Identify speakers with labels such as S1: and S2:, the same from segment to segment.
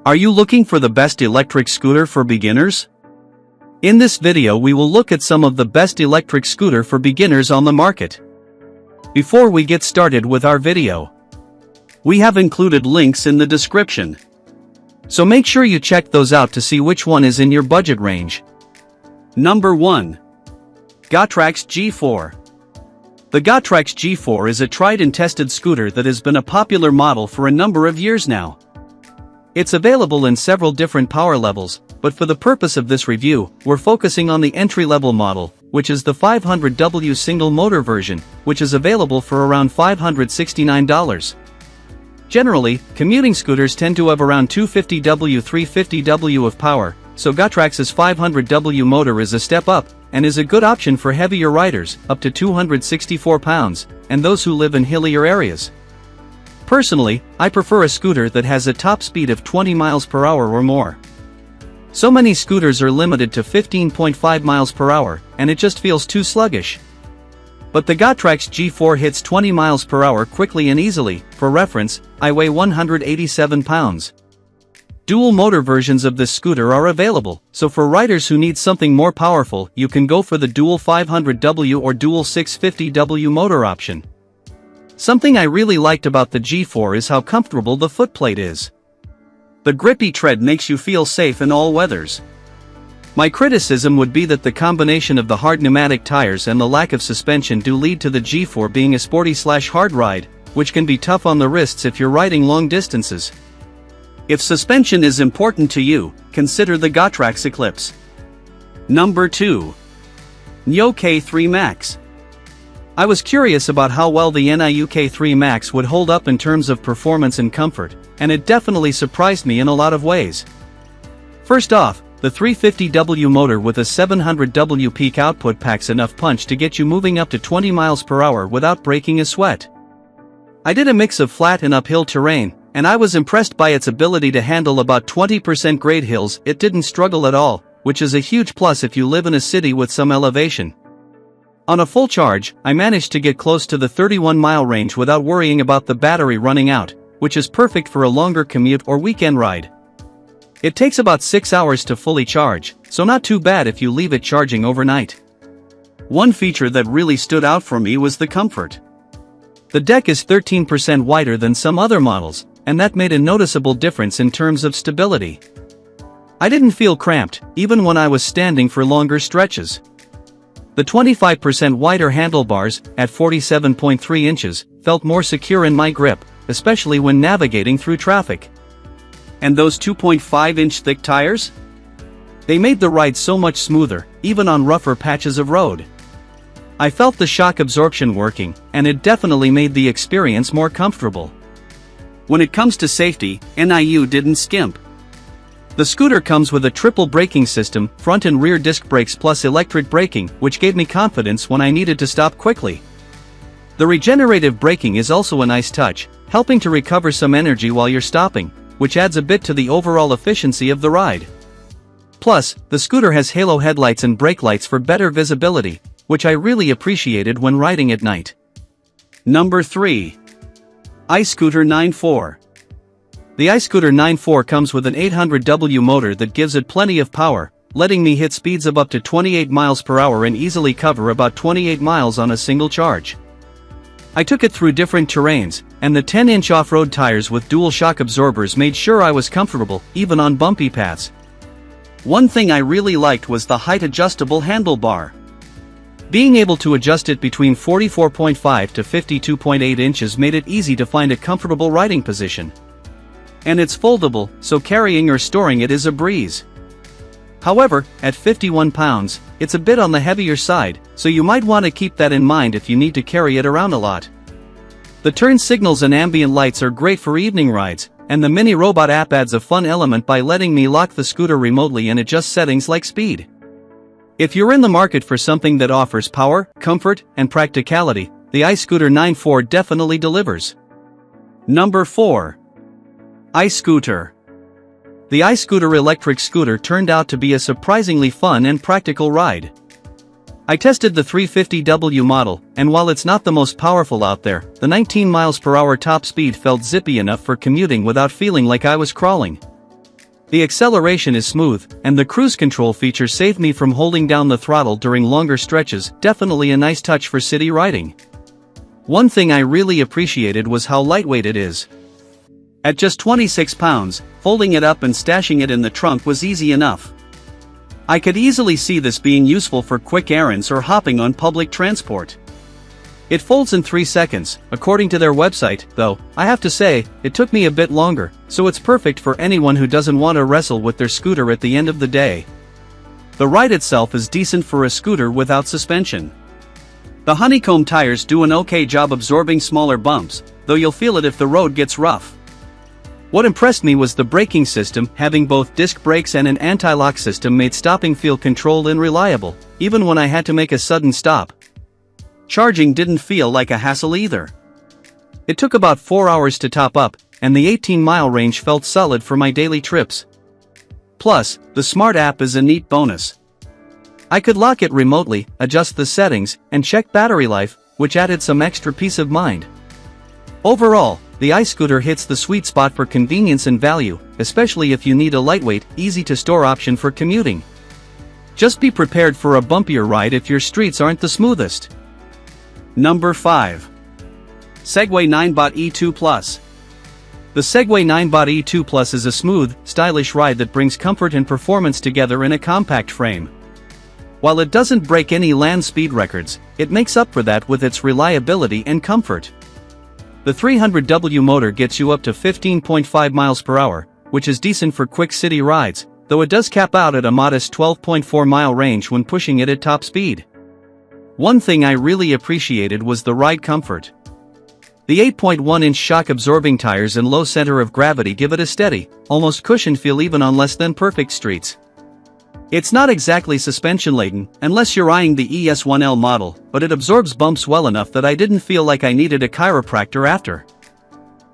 S1: Are you looking for the best electric scooter for beginners? In this video we will look at some of the best electric scooter for beginners on the market. Before we get started with our video, we have included links in the description. So make sure you check those out to see which one is in your budget range. Number 1. Gotrax G4. The Gotrax G4 is a tried and tested scooter that has been a popular model for a number of years now. It's available in several different power levels, but for the purpose of this review, we're focusing on the entry-level model, which is the 500W single motor version, which is available for around $569. Generally, commuting scooters tend to have around 250W 350W of power, so Gotrax's 500W motor is a step up, and is a good option for heavier riders, up to 264 pounds, and those who live in hillier areas. Personally, I prefer a scooter that has a top speed of 20 miles per hour or more. So many scooters are limited to 15.5 miles per hour, and it just feels too sluggish. But the Gotrax G4 hits 20 miles per hour quickly and easily. For reference, I weigh 187 pounds. Dual motor versions of this scooter are available, so for riders who need something more powerful, you can go for the dual 500W or dual 650W motor option. Something I really liked about the G4 is how comfortable the footplate is. The grippy tread makes you feel safe in all weathers. My criticism would be that the combination of the hard pneumatic tires and the lack of suspension do lead to the G4 being a sporty/hard ride, which can be tough on the wrists if you're riding long distances. If suspension is important to you, consider the Gotrax Eclipse. Number 2. Niu K3 Max. I was curious about how well the Niu K3 Max would hold up in terms of performance and comfort, and it definitely surprised me in a lot of ways. First off, the 350W motor with a 700W peak output packs enough punch to get you moving up to 20 miles per hour without breaking a sweat. I did a mix of flat and uphill terrain, and I was impressed by its ability to handle about 20% grade hills. It didn't struggle at all, which is a huge plus if you live in a city with some elevation. On a full charge, I managed to get close to the 31-mile range without worrying about the battery running out, which is perfect for a longer commute or weekend ride. It takes about 6 hours to fully charge, so not too bad if you leave it charging overnight. One feature that really stood out for me was the comfort. The deck is 13% wider than some other models, and that made a noticeable difference in terms of stability. I didn't feel cramped, even when I was standing for longer stretches. The 25% wider handlebars, at 47.3 inches, felt more secure in my grip, especially when navigating through traffic. And those 2.5-inch thick tires? They made the ride so much smoother, even on rougher patches of road. I felt the shock absorption working, and it definitely made the experience more comfortable. When it comes to safety, Niu didn't skimp. The scooter comes with a triple braking system, front and rear disc brakes plus electric braking, which gave me confidence when I needed to stop quickly. The regenerative braking is also a nice touch, helping to recover some energy while you're stopping, which adds a bit to the overall efficiency of the ride. Plus, the scooter has halo headlights and brake lights for better visibility, which I really appreciated when riding at night. Number 3. iScooter 9.4. The iScooter 9.4 comes with an 800W motor that gives it plenty of power, letting me hit speeds of up to 28 miles per hour and easily cover about 28 miles on a single charge. I took it through different terrains, and the 10-inch off-road tires with dual shock absorbers made sure I was comfortable, even on bumpy paths. One thing I really liked was the height-adjustable handlebar. Being able to adjust it between 44.5 to 52.8 inches made it easy to find a comfortable riding position. And it's foldable, so carrying or storing it is a breeze. However, at 51 pounds, it's a bit on the heavier side, so you might want to keep that in mind if you need to carry it around a lot. The turn signals and ambient lights are great for evening rides, and the mini robot app adds a fun element by letting me lock the scooter remotely and adjust settings like speed. If you're in the market for something that offers power, comfort, and practicality, the iScooter 9.4 definitely delivers. Number 4. iScooter. The iScooter electric scooter turned out to be a surprisingly fun and practical ride. I tested the 350W model, and while it's not the most powerful out there, the 19 miles per hour top speed felt zippy enough for commuting without feeling like I was crawling. The acceleration is smooth, and the cruise control feature saved me from holding down the throttle during longer stretches, definitely a nice touch for city riding. One thing I really appreciated was how lightweight it is. At just 26 pounds, folding it up and stashing it in the trunk was easy enough. I could easily see this being useful for quick errands or hopping on public transport. It folds in 3 seconds, according to their website, though, I have to say, it took me a bit longer, so it's perfect for anyone who doesn't want to wrestle with their scooter at the end of the day. The ride itself is decent for a scooter without suspension. The honeycomb tires do an okay job absorbing smaller bumps, though you'll feel it if the road gets rough. What impressed me was the braking system. Having both disc brakes and an anti-lock system made stopping feel controlled and reliable, even when I had to make a sudden stop. Charging didn't feel like a hassle either. It took about 4 hours to top up, and the 18-mile range felt solid for my daily trips. Plus, the Smart app is a neat bonus. I could lock it remotely, adjust the settings, and check battery life, which added some extra peace of mind. Overall, the iScooter hits the sweet spot for convenience and value, especially if you need a lightweight, easy-to-store option for commuting. Just be prepared for a bumpier ride if your streets aren't the smoothest. Number 5. Segway Ninebot E2 Plus. The Segway Ninebot E2 Plus is a smooth, stylish ride that brings comfort and performance together in a compact frame. While it doesn't break any land speed records, it makes up for that with its reliability and comfort. The 300W motor gets you up to 15.5 miles per hour, which is decent for quick city rides, though it does cap out at a modest 12.4 mile range when pushing it at top speed. One thing I really appreciated was the ride comfort. The 8.1-inch shock-absorbing tires and low center of gravity give it a steady, almost cushioned feel even on less than perfect streets. It's not exactly suspension-laden, unless you're eyeing the ES1L model, but it absorbs bumps well enough that I didn't feel like I needed a chiropractor after.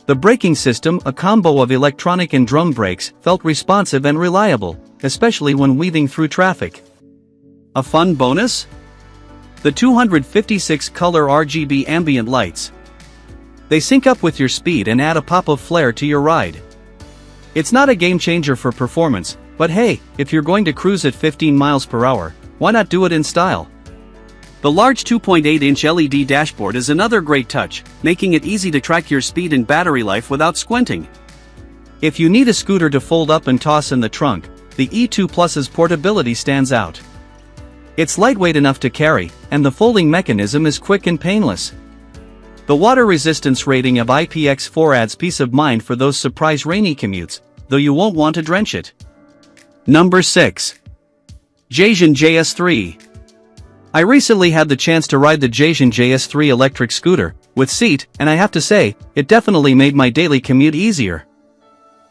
S1: The braking system, a combo of electronic and drum brakes, felt responsive and reliable, especially when weaving through traffic. A fun bonus? The 256-color RGB ambient lights. They sync up with your speed and add a pop of flair to your ride. It's not a game-changer for performance, but hey, if you're going to cruise at 15 miles per hour, why not do it in style? The large 2.8-inch LED dashboard is another great touch, making it easy to track your speed and battery life without squinting. If you need a scooter to fold up and toss in the trunk, the E2 Plus's portability stands out. It's lightweight enough to carry, and the folding mechanism is quick and painless. The water resistance rating of IPX4 adds peace of mind for those surprise rainy commutes, though you won't want to drench it. Number 6. Jasion JS3. I recently had the chance to ride the Jasion JS3 electric scooter, with seat, and I have to say, it definitely made my daily commute easier.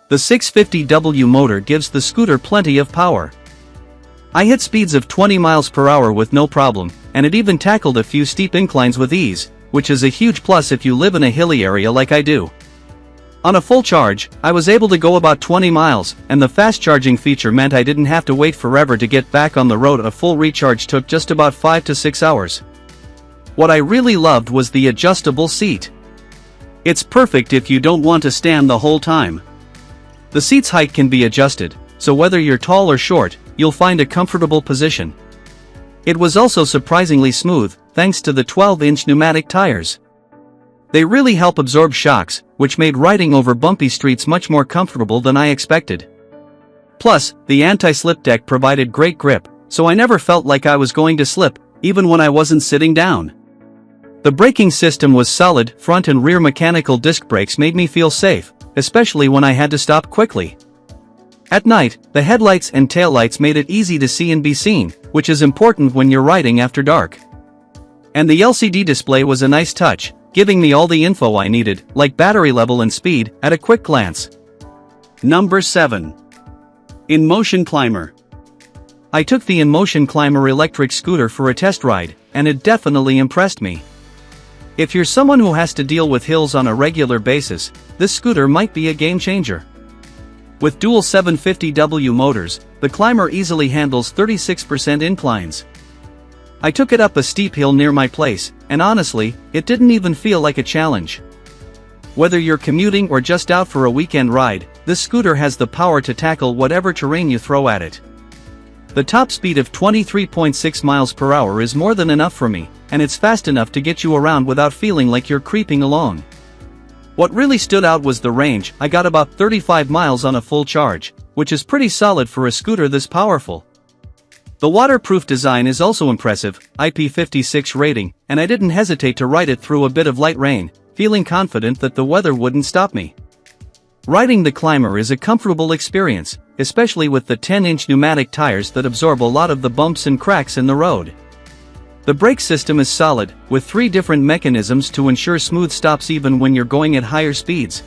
S1: The 650W motor gives the scooter plenty of power. I hit speeds of 20 miles per hour with no problem, and it even tackled a few steep inclines with ease, which is a huge plus if you live in a hilly area like I do. On a full charge, I was able to go about 20 miles, and the fast charging feature meant I didn't have to wait forever to get back on the road. A full recharge took just about 5 to 6 hours. What I really loved was the adjustable seat. It's perfect if you don't want to stand the whole time. The seat's height can be adjusted, so whether you're tall or short, you'll find a comfortable position. It was also surprisingly smooth, thanks to the 12-inch pneumatic tires. They really help absorb shocks, which made riding over bumpy streets much more comfortable than I expected. Plus, the anti-slip deck provided great grip, so I never felt like I was going to slip, even when I wasn't sitting down. The braking system was solid. Front and rear mechanical disc brakes made me feel safe, especially when I had to stop quickly. At night, the headlights and taillights made it easy to see and be seen, which is important when you're riding after dark. And the LCD display was a nice touch, giving me all the info I needed, like battery level and speed, at a quick glance. Number 7. Inmotion Climber. I took the Inmotion Climber electric scooter for a test ride, and it definitely impressed me. If you're someone who has to deal with hills on a regular basis, this scooter might be a game changer. With dual 750W motors, the Climber easily handles 36% inclines. I took it up a steep hill near my place, and honestly, it didn't even feel like a challenge. Whether you're commuting or just out for a weekend ride, this scooter has the power to tackle whatever terrain you throw at it. The top speed of 23.6 miles per hour is more than enough for me, and it's fast enough to get you around without feeling like you're creeping along. What really stood out was the range. I got about 35 miles on a full charge, which is pretty solid for a scooter this powerful. The waterproof design is also impressive, IP56 rating, and I didn't hesitate to ride it through a bit of light rain, feeling confident that the weather wouldn't stop me. Riding the Climber is a comfortable experience, especially with the 10-inch pneumatic tires that absorb a lot of the bumps and cracks in the road. The brake system is solid, with 3 different mechanisms to ensure smooth stops even when you're going at higher speeds,